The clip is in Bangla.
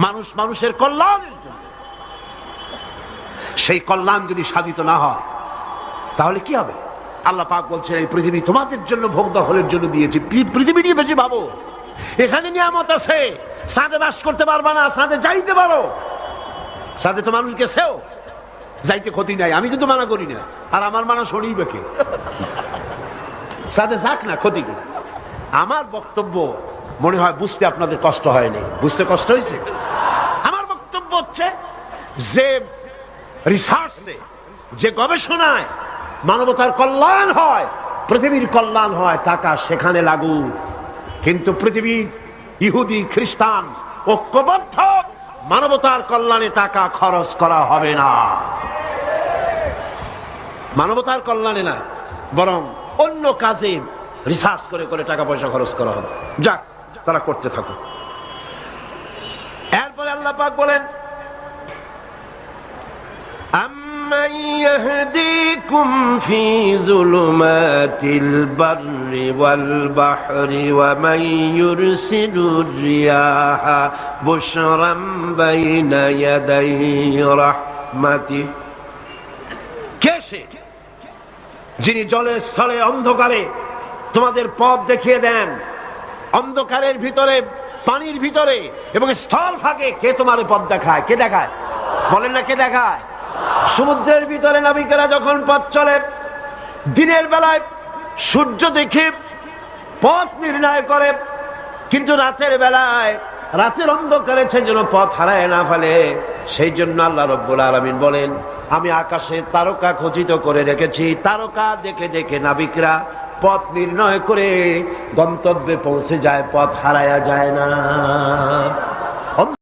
মানুষ মানুষের কল্যাণের জন্য। সেই কল্যাণ যদি সাধিত না হয় তাহলে কি হবে? আল্লাহ পাক বলছেন এই পৃথিবী তোমাদের জন্য ভোগ দখলের জন্য দিয়েছি। পৃথিবী নিয়ে বেশি ভাবো, এখানে নিয়ামত আছে, সাথে বাস করতে পারবা না, সাথে যাইতে পারো, সাথে তো মানুষ গেছেও, যাইতে ক্ষতি নাই, আমি কিন্তু মানা করি না, আর আমার মানা শোনেই বেকে, সাথে যাক না, ক্ষতি কি? আমার বক্তব্য মনে হয় বুঝতে আপনাদের কষ্ট হয়নি, বুঝতে কষ্ট হয়েছে? আমার বক্তব্য হচ্ছে যে রিসার্চে, যে গবেষণায় মানবতার কল্যাণ হয়, পৃথিবীর কল্যাণ হয়, টাকা সেখানে লাগু। কিন্তু পৃথিবীর ইহুদি খ্রিস্টান ঐক্যবদ্ধ মানবতার কল্যাণে টাকা খরচ করা হবে না, মানবতার কল্যাণে না, বরং অন্য কাজে রিসার্চ করে করে টাকা পয়সা খরচ করা হবে। যাক, তারা করতে থাকো। এরপরে আল্লাহ পাক বলেন আম্মান ইয়াহদিকুম ফি যুলুমাতিল বাররি ওয়াল বাহরি ওয়া মান ইউরসিলুর রিয়াহা বুশরাম বাইনা ইয়াদাই রাহমাতিহি। কে সে যিনি জলে স্থলে অন্ধকারে তোমাদের পথ দেখিয়ে দেন? অন্ধকারের ভিতরে, পানির ভিতরে এবং স্থল ভাগে কে তোমার পথ দেখায়? কে দেখায়? বলেন না, কে দেখায়? সমুদ্রের ভিতরে নাবিকেরা যখন পথ চলে, দিনের বেলায় সূর্য দেখে পথ নির্ণয় করে, কিন্তু রাতের বেলায়, রাতের অন্ধকারে সে যেন পথ হারায় না ফেলে, সেই জন্য আল্লাহ রাব্বুল আলামিন বলেন আমি আকাশে তারকা খচিত করে রেখেছি, তারকা দেখে দেখে নাবিকরা পথ নির্ণয় করে গন্তব্যে পৌঁছে যায়, পথ হারায়া যায় না।